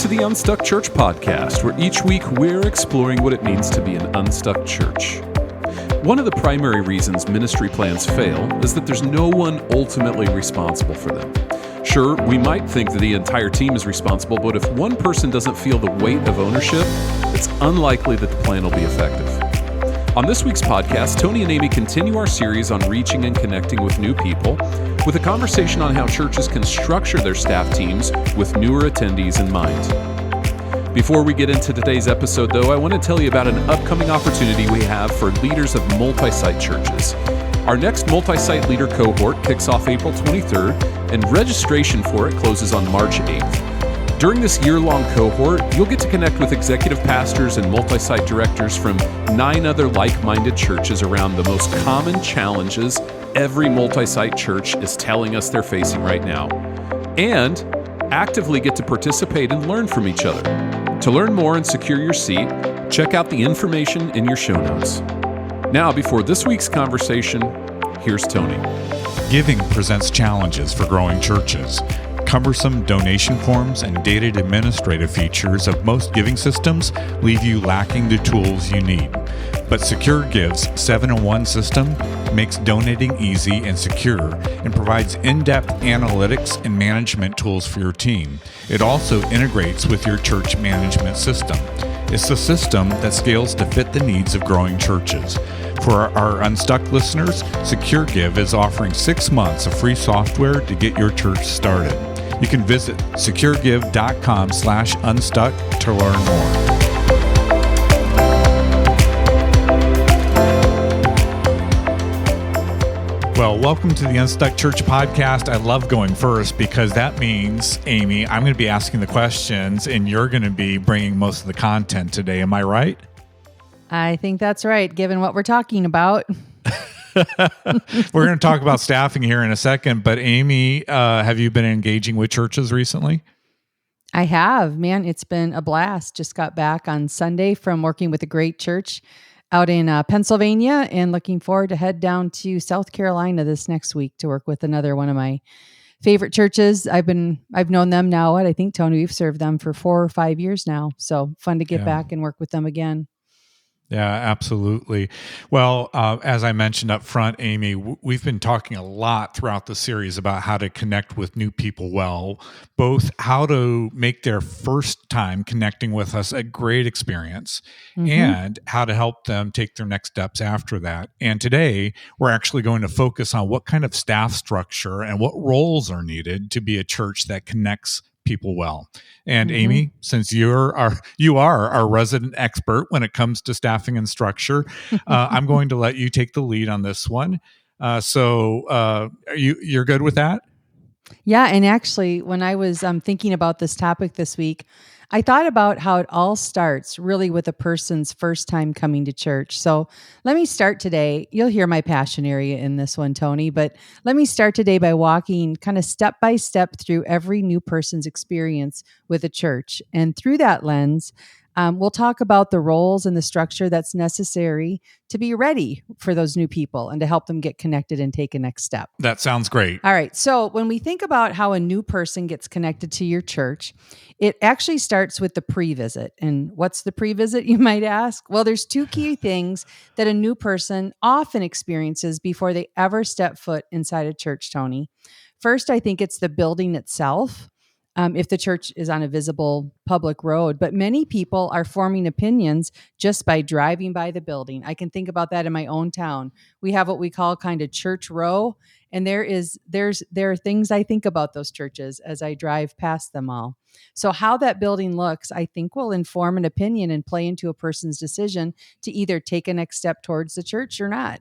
to the Unstuck Church podcast, where each week we're exploring what it means to be an unstuck church. One of the primary reasons ministry plans fail is that there's no one ultimately responsible for them. Sure, we might think that the entire team is responsible, but if one person doesn't feel the weight of ownership, it's unlikely that the plan will be effective. On this week's podcast, Tony and Amy continue our series on reaching and connecting with new people with a conversation on how churches can structure their staff teams with newer attendees in mind. Before we get into today's episode, though, I want to tell you about an upcoming opportunity we have for leaders of multi-site churches. Our next multi-site leader cohort kicks off April 23rd, and registration for it closes on March 8th. During this year-long cohort, you'll get to connect with executive pastors and multi-site directors from 9 other like-minded churches around the most common challenges every multi-site church is telling us they're facing right now, and actively get to participate and learn from each other. To learn more and secure your seat, check out the information in your show notes. Now, before this week's conversation, here's Tony. Giving presents challenges for growing churches. Cumbersome donation forms and dated administrative features of most giving systems leave you lacking the tools you need. But SecureGive's 7-in-1 system makes donating easy and secure and provides in-depth analytics and management tools for your team. It also integrates with your church management system. It's a system that scales to fit the needs of growing churches. For our Unstuck listeners, SecureGive is offering 6 months of free software to get your church started. You can visit securegive.com/unstuck to learn more. Well, welcome to the Unstuck Church podcast. I love going first because that means, Amy, I'm going to be asking the questions and you're going to be bringing most of the content today. Am I right? I think that's right, given what we're talking about. We're going to talk about staffing here in a second, but Amy, have you been engaging with churches recently? I have, man. It's been a blast. Just got back on Sunday from working with a great church out in Pennsylvania and looking forward to head down to South Carolina this next week to work with another one of my favorite churches. I've known them now. I think, Tony, we've served them for 4 or 5 years now. So fun to get back and work with them again. Yeah, absolutely. Well, as I mentioned up front, Amy, we've been talking a lot throughout the series about how to connect with new people well, both how to make their first time connecting with us a great experience and how to help them take their next steps after that. And today, we're actually going to focus on what kind of staff structure and what roles are needed to be a church that connects people well. And Amy, since you are our resident expert when it comes to staffing and structure, I'm going to let you take the lead on this one. So you're good with that? Yeah, and actually, when I was thinking about this topic this week, I thought about how it all starts really with a person's first time coming to church. So let me start today. You'll hear my passion area in this one, Tony, but let me start today by walking kind of step by step through every new person's experience with a church. And through that lens, we'll talk about the roles and the structure that's necessary to be ready for those new people and to help them get connected and take a next step. That sounds great. All right. So when we think about how a new person gets connected to your church, it actually starts with the pre-visit. And what's the pre-visit, you might ask? Well, there's 2 key things that a new person often experiences before they ever step foot inside a church, Tony. First, I think it's the building itself. If the church is on a visible public road. But many people are forming opinions just by driving by the building. I can think about that in my own town. We have what we call kind of church row. And there are things I think about those churches as I drive past them all. So how that building looks, I think, will inform an opinion and play into a person's decision to either take a next step towards the church or not.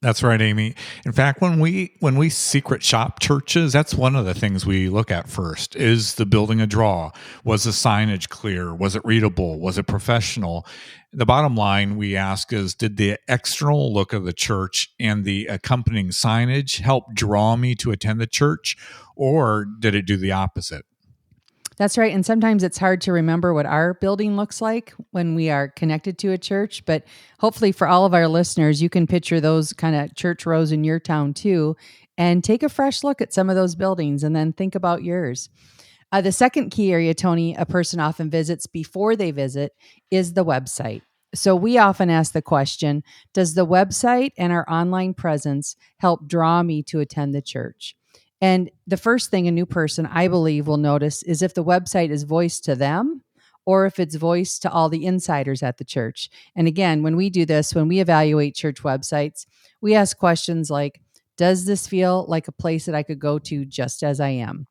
That's right, Amy. In fact, when we secret shop churches, that's one of the things we look at first. Is the building a draw? Was the signage clear? Was it readable? Was it professional? The bottom line we ask is, did the external look of the church and the accompanying signage help draw me to attend the church, or did it do the opposite? That's right. And sometimes it's hard to remember what our building looks like when we are connected to a church. But hopefully for all of our listeners, you can picture those kind of church rows in your town too, and take a fresh look at some of those buildings and then think about yours. The second key area, Tony, a person often visits before they visit is the website. So we often ask the question, does the website and our online presence help draw me to attend the church? And the first thing a new person, I believe, will notice is if the website is voiced to them or if it's voiced to all the insiders at the church. And again, when we do this, when we evaluate church websites, we ask questions like, does this feel like a place that I could go to just as I am?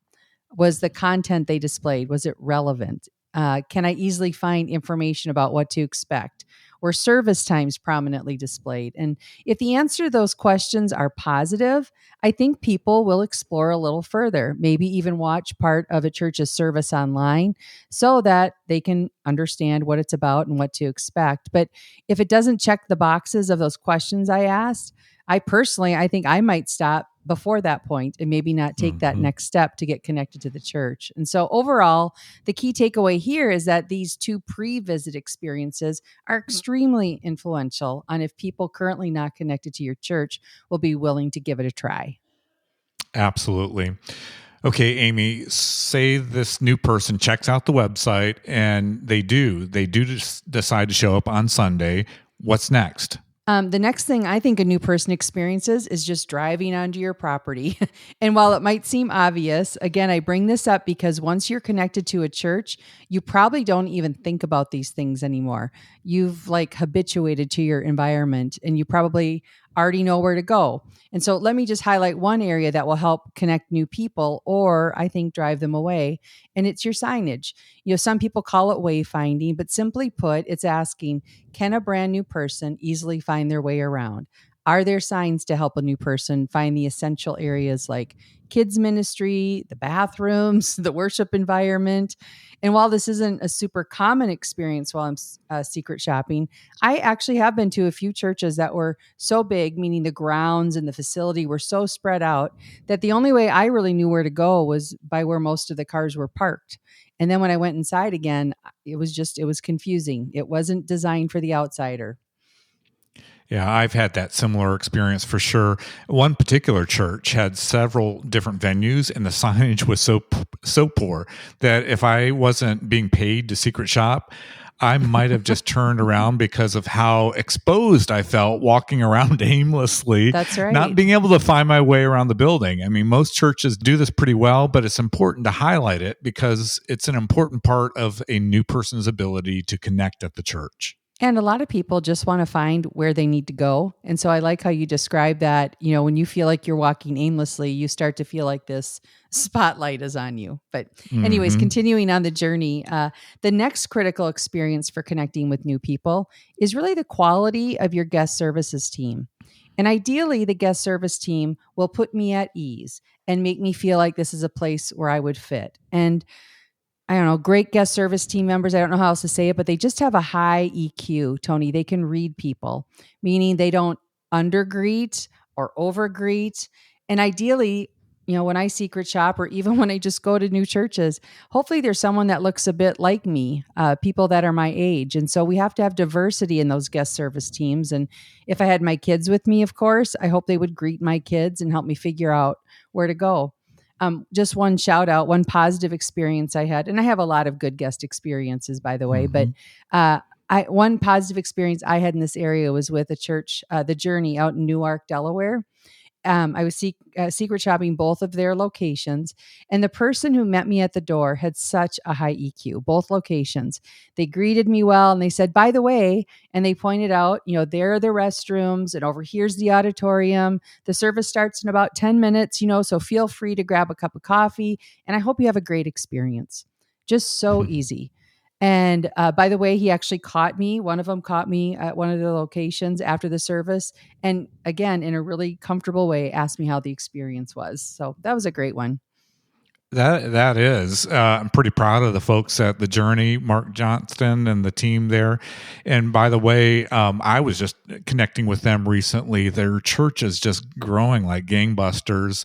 Was the content they displayed, was it relevant? Can I easily find information about what to expect? Were service times prominently displayed? And if the answer to those questions are positive, I think people will explore a little further, maybe even watch part of a church's service online so that they can understand what it's about and what to expect. But if it doesn't check the boxes of those questions I asked, I think I might stop before that point and maybe not take that next step to get connected to the church. And so overall, the key takeaway here is that these two pre-visit experiences are extremely influential on if people currently not connected to your church will be willing to give it a try. Absolutely. Okay, Amy, say this new person checks out the website and they do decide to show up on Sunday. What's next? The next thing I think a new person experiences is just driving onto your property. And while it might seem obvious, again, I bring this up because once you're connected to a church, you probably don't even think about these things anymore. You've like habituated to your environment and you probably already know where to go. And so let me just highlight one area that will help connect new people or I think drive them away. And it's your signage. Some people call it wayfinding, but simply put, it's asking, can a brand new person easily find their way around? Are there signs to help a new person find the essential areas like kids ministry, the bathrooms, the worship environment? And while this isn't a super common experience while I'm secret shopping, I actually have been to a few churches that were so big, meaning the grounds and the facility were so spread out that the only way I really knew where to go was by where most of the cars were parked. And then when I went inside again, it was confusing. It wasn't designed for the outsider. Yeah, I've had that similar experience for sure. One particular church had several different venues, and the signage was so poor that if I wasn't being paid to secret shop, I might have just turned around because of how exposed I felt walking around aimlessly. That's right. Not being able to find my way around the building. I mean, most churches do this pretty well, but it's important to highlight it because it's an important part of a new person's ability to connect at the church. And a lot of people just want to find where they need to go. And so I like how you describe that, when you feel like you're walking aimlessly, you start to feel like this spotlight is on you. But anyways, continuing on the journey, the next critical experience for connecting with new people is really the quality of your guest services team. And ideally, the guest service team will put me at ease and make me feel like this is a place where I would fit. And I don't know, great guest service team members. I don't know how else to say it, but they just have a high EQ, Tony. They can read people, meaning they don't undergreet or overgreet. And ideally, when I secret shop or even when I just go to new churches, hopefully there's someone that looks a bit like me, people that are my age. And so we have to have diversity in those guest service teams. And if I had my kids with me, of course, I hope they would greet my kids and help me figure out where to go. Just one shout out, one positive experience I had, and I have a lot of good guest experiences, by the way, but one positive experience I had in this area was with a church, The Journey out in Newark, Delaware. I was secret shopping both of their locations, and the person who met me at the door had such a high EQ, both locations. They greeted me well, and they said, by the way, and they pointed out, there are the restrooms, and over here's the auditorium. The service starts in about 10 minutes, so feel free to grab a cup of coffee, and I hope you have a great experience. Just so easy. And by the way, he actually one of them caught me at one of the locations after the service. And again, in a really comfortable way, asked me how the experience was. So that was a great one. That is, I'm pretty proud of the folks at The Journey, Mark Johnston and the team there. And by the way, I was just connecting with them recently. Their church is just growing like gangbusters,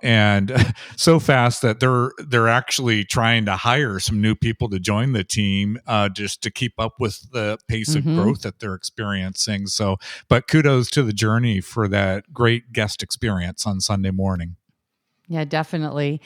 and so fast that they're actually trying to hire some new people to join the team, just to keep up with the pace of growth that they're experiencing. So, but kudos to The Journey for that great guest experience on Sunday morning. Yeah, definitely.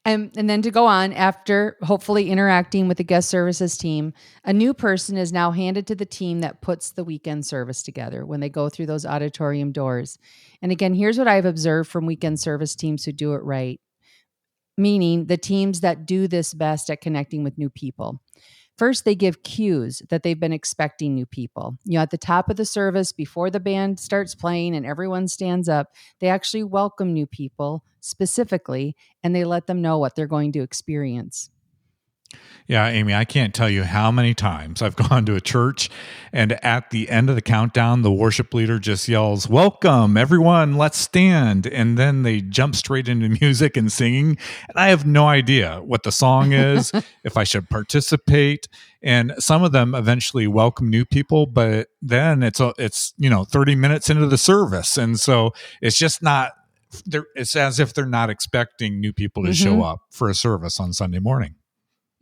And then to go on, after hopefully interacting with the guest services team, a new person is now handed to the team that puts the weekend service together when they go through those auditorium doors. And again, here's what I've observed from weekend service teams who do it right, meaning the teams that do this best at connecting with new people. First, they give cues that they've been expecting new people. At the top of the service, before the band starts playing and everyone stands up, they actually welcome new people specifically, and they let them know what they're going to experience. Yeah, Amy, I can't tell you how many times I've gone to a church and at the end of the countdown, the worship leader just yells, "Welcome, everyone, let's stand." And then they jump straight into music and singing. And I have no idea what the song is, if I should participate. And some of them eventually welcome new people, but then it's 30 minutes into the service. And so it's just not, it's as if they're not expecting new people to show up for a service on Sunday morning.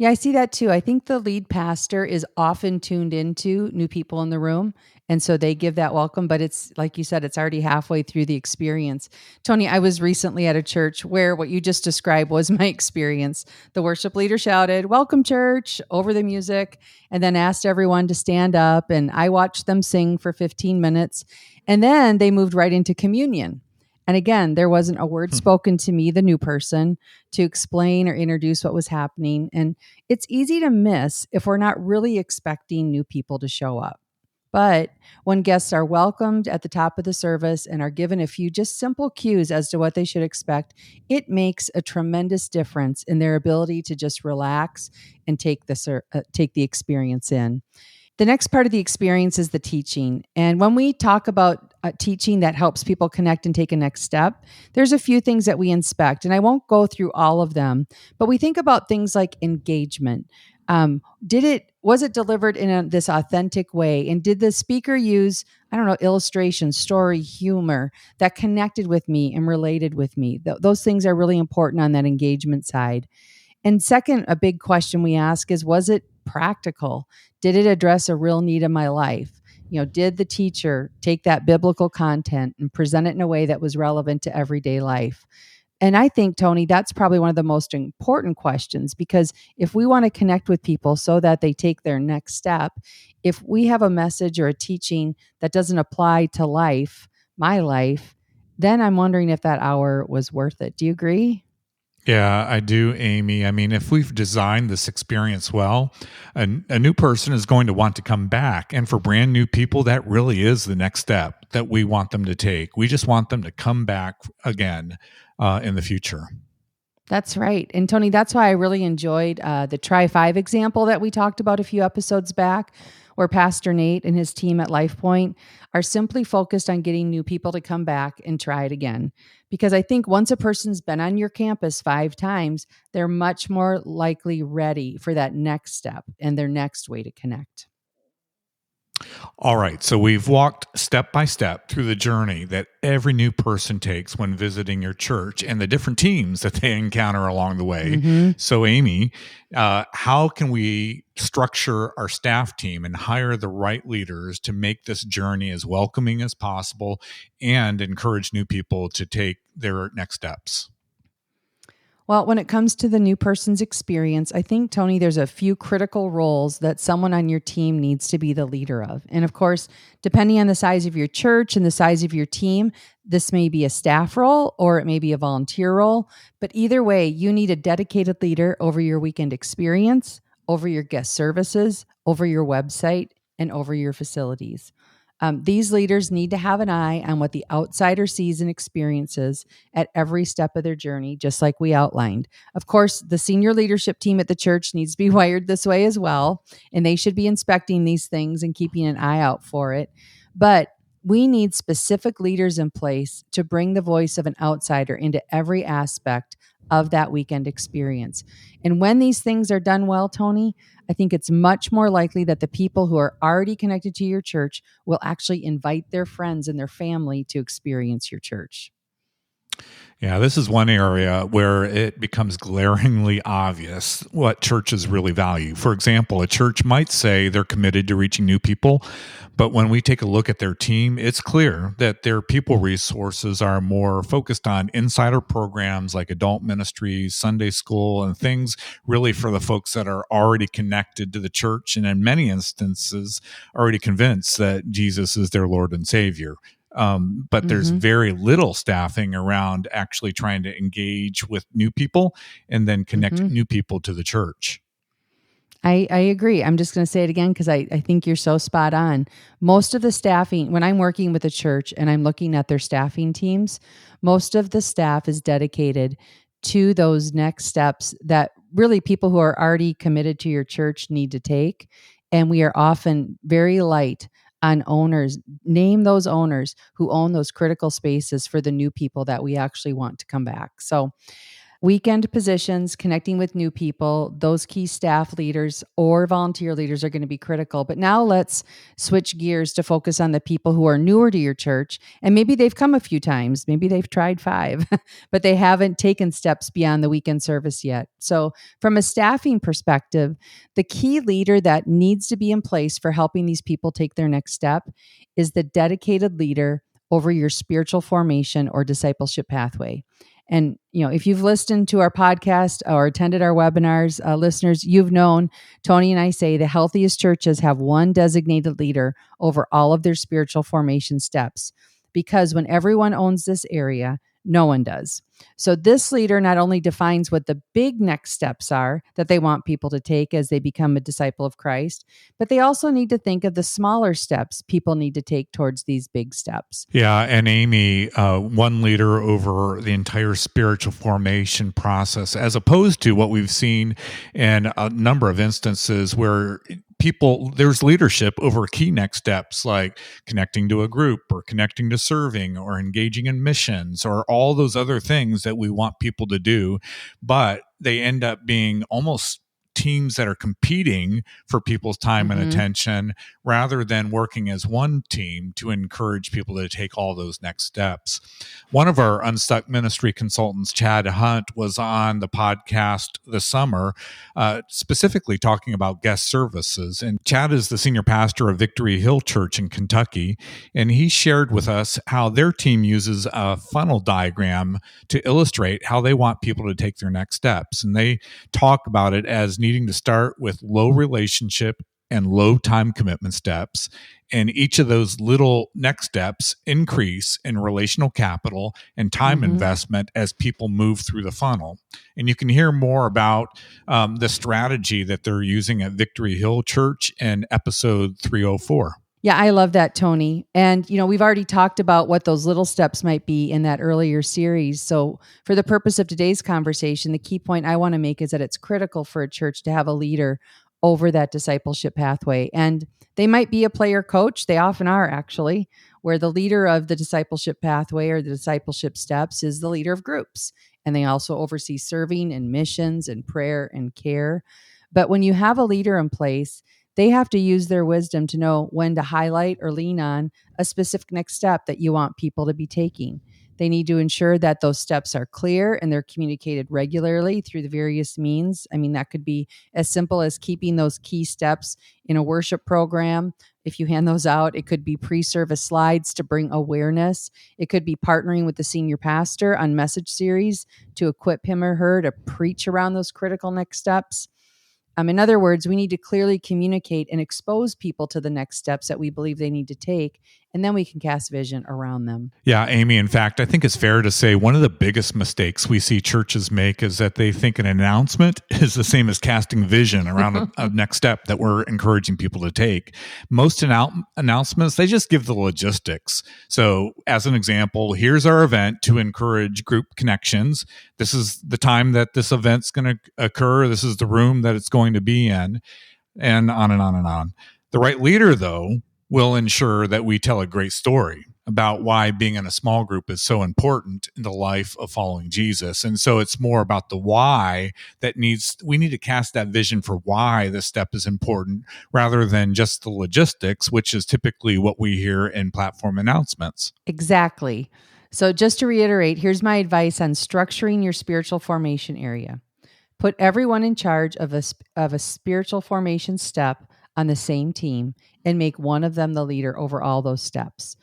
Yeah, I see that too. I think the lead pastor is often tuned into new people in the room. And so they give that welcome, but it's like you said, it's already halfway through the experience. Tony, I was recently at a church where what you just described was my experience. The worship leader shouted, "Welcome, church," over the music, and then asked everyone to stand up. And I watched them sing for 15 minutes. And then they moved right into communion. And again, there wasn't a word spoken to me, the new person, to explain or introduce what was happening. And it's easy to miss if we're not really expecting new people to show up. But when guests are welcomed at the top of the service and are given a few just simple cues as to what they should expect, it makes a tremendous difference in their ability to just relax and take the experience in. The next part of the experience is the teaching. And when we talk about teaching that helps people connect and take a next step, there's a few things that we inspect. And I won't go through all of them, but we think about things like engagement. Was it delivered in this authentic way? And did the speaker use, illustration, story, humor that connected with me and related with me? Those things are really important on that engagement side. And second, a big question we ask is, was it practical? Did it address a real need in my life? Did the teacher take that biblical content and present it in a way that was relevant to everyday life? And I think, Tony, that's probably one of the most important questions, because if we want to connect with people so that they take their next step, if we have a message or a teaching that doesn't apply to my life, then I'm wondering if that hour was worth it. Do you agree? Yeah, I do, Amy. I mean, if we've designed this experience well, a new person is going to want to come back. And for brand new people, that really is the next step that we want them to take. We just want them to come back again in the future. That's right. And Tony, that's why I really enjoyed the Try 5 example that we talked about a few episodes back, where Pastor Nate and his team at LifePoint are simply focused on getting new people to come back and try it again. Because I think once a person's been on your campus 5 times, they're much more likely ready for that next step and their next way to connect. All right, so we've walked step by step through the journey that every new person takes when visiting your church and the different teams that they encounter along the way. Mm-hmm. So, Amy, how can we structure our staff team and hire the right leaders to make this journey as welcoming as possible and encourage new people to take their next steps? Well, when it comes to the new person's experience, I think, Tony, there's a few critical roles that someone on your team needs to be the leader of. And of course, depending on the size of your church and the size of your team, this may be a staff role or it may be a volunteer role. But either way, you need a dedicated leader over your weekend experience, over your guest services, over your website, and over your facilities. These leaders need to have an eye on what the outsider sees and experiences at every step of their journey, just like we outlined. Of course, the senior leadership team at the church needs to be wired this way as well, and they should be inspecting these things and keeping an eye out for it. But we need specific leaders in place to bring the voice of an outsider into every aspect of that weekend experience. And when these things are done well, Tony, I think it's much more likely that the people who are already connected to your church will actually invite their friends and their family to experience your church. Yeah, this is one area where it becomes glaringly obvious what churches really value. For example, a church might say they're committed to reaching new people, but when we take a look at their team, it's clear that their people resources are more focused on insider programs like adult ministries, Sunday school, and things really for the folks that are already connected to the church and in many instances already convinced that Jesus is their Lord and Savior. But there's very little staffing around actually trying to engage with new people and then connect new people to the church. I agree. I'm just going to say it again because I think you're so spot on. Most of the staffing, when I'm working with a church and I'm looking at their staffing teams, most of the staff is dedicated to those next steps that really people who are already committed to your church need to take. And we are often very light on owners. Name those owners who own those critical spaces for the new people that we actually want to come back. So weekend positions, connecting with new people, those key staff leaders or volunteer leaders are going to be critical. But now let's switch gears to focus on the people who are newer to your church. And maybe they've come a few times, maybe they've tried 5, but they haven't taken steps beyond the weekend service yet. So, from a staffing perspective, the key leader that needs to be in place for helping these people take their next step is the dedicated leader over your spiritual formation or discipleship pathway. And, if you've listened to our podcast or attended our webinars, listeners, you've known Tony and I say the healthiest churches have one designated leader over all of their spiritual formation steps. Because when everyone owns this area, no one does. So this leader not only defines what the big next steps are that they want people to take as they become a disciple of Christ, but they also need to think of the smaller steps people need to take towards these big steps. Yeah, and Amy, one leader over the entire spiritual formation process, as opposed to what we've seen in a number of instances where there's leadership over key next steps like connecting to a group or connecting to serving or engaging in missions or all those other things that we want people to do, but they end up being almost teams that are competing for people's time and attention rather than working as one team to encourage people to take all those next steps. One of our Unstuck ministry consultants, Chad Hunt, was on the podcast this summer, specifically talking about guest services. And Chad is the senior pastor of Victory Hill Church in Kentucky. And he shared with us how their team uses a funnel diagram to illustrate how they want people to take their next steps. And they talk about it as needing to start with low relationship and low time commitment steps. And each of those little next steps increase in relational capital and time investment as people move through the funnel. And you can hear more about the strategy that they're using at Victory Hill Church in episode 304. Yeah, I love that, Tony. And, we've already talked about what those little steps might be in that earlier series. So for the purpose of today's conversation, the key point I want to make is that it's critical for a church to have a leader over that discipleship pathway. And they might be a player coach. They often are, actually, where the leader of the discipleship pathway or the discipleship steps is the leader of groups. And they also oversee serving and missions and prayer and care. But when you have a leader in place, they have to use their wisdom to know when to highlight or lean on a specific next step that you want people to be taking. They need to ensure that those steps are clear and they're communicated regularly through the various means. I mean, that could be as simple as keeping those key steps in a worship program. If you hand those out, it could be pre-service slides to bring awareness. It could be partnering with the senior pastor on message series to equip him or her to preach around those critical next steps. In other words, we need to clearly communicate and expose people to the next steps that we believe they need to take, and then we can cast vision around them. Yeah, Amy, in fact, I think it's fair to say one of the biggest mistakes we see churches make is that they think an announcement is the same as casting vision around a next step that we're encouraging people to take. Most announcements, they just give the logistics. So as an example, here's our event to encourage group connections. This is the time that this event's going to occur. This is the room that it's going to be in, and on and on and on. The right leader, though, will ensure that we tell a great story about why being in a small group is so important in the life of following Jesus. And so it's more about the why we need to cast that vision for why this step is important rather than just the logistics, which is typically what we hear in platform announcements. Exactly. So just to reiterate, here's my advice on structuring your spiritual formation area. Put everyone in charge of a spiritual formation step on the same team and make one of them the leader over all those steps.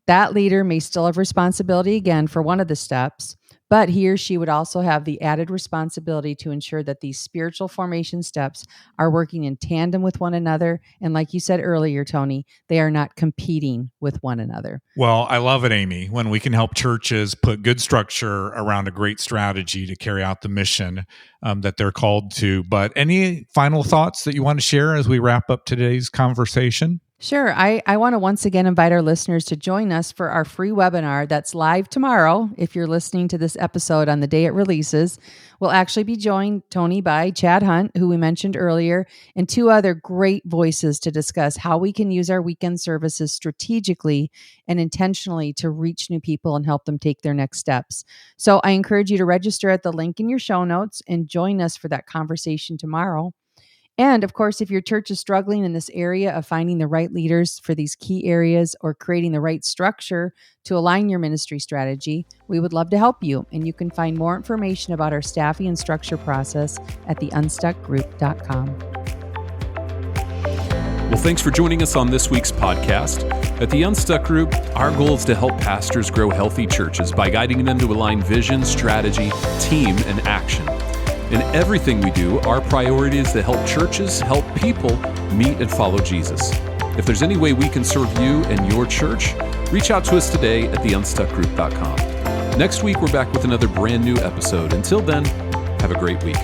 That leader may still have responsibility again for one of the steps, but he or she would also have the added responsibility to ensure that these spiritual formation steps are working in tandem with one another. And like you said earlier, Tony, they are not competing with one another. Well, I love it, Amy, when we can help churches put good structure around a great strategy to carry out the mission that they're called to. But any final thoughts that you want to share as we wrap up today's conversation? Sure. I want to once again invite our listeners to join us for our free webinar that's live tomorrow. If you're listening to this episode on the day it releases, we'll actually be joined, Tony, by Chad Hunt, who we mentioned earlier, and 2 other great voices to discuss how we can use our weekend services strategically and intentionally to reach new people and help them take their next steps. So I encourage you to register at the link in your show notes and join us for that conversation tomorrow. And of course, if your church is struggling in this area of finding the right leaders for these key areas or creating the right structure to align your ministry strategy, we would love to help you. And you can find more information about our staffing and structure process at theunstuckgroup.com. Well, thanks for joining us on this week's podcast. At the Unstuck Group, our goal is to help pastors grow healthy churches by guiding them to align vision, strategy, team, and action. In everything we do, our priority is to help churches, help people meet and follow Jesus. If there's any way we can serve you and your church, reach out to us today at theunstuckgroup.com. Next week, we're back with another brand new episode. Until then, have a great week.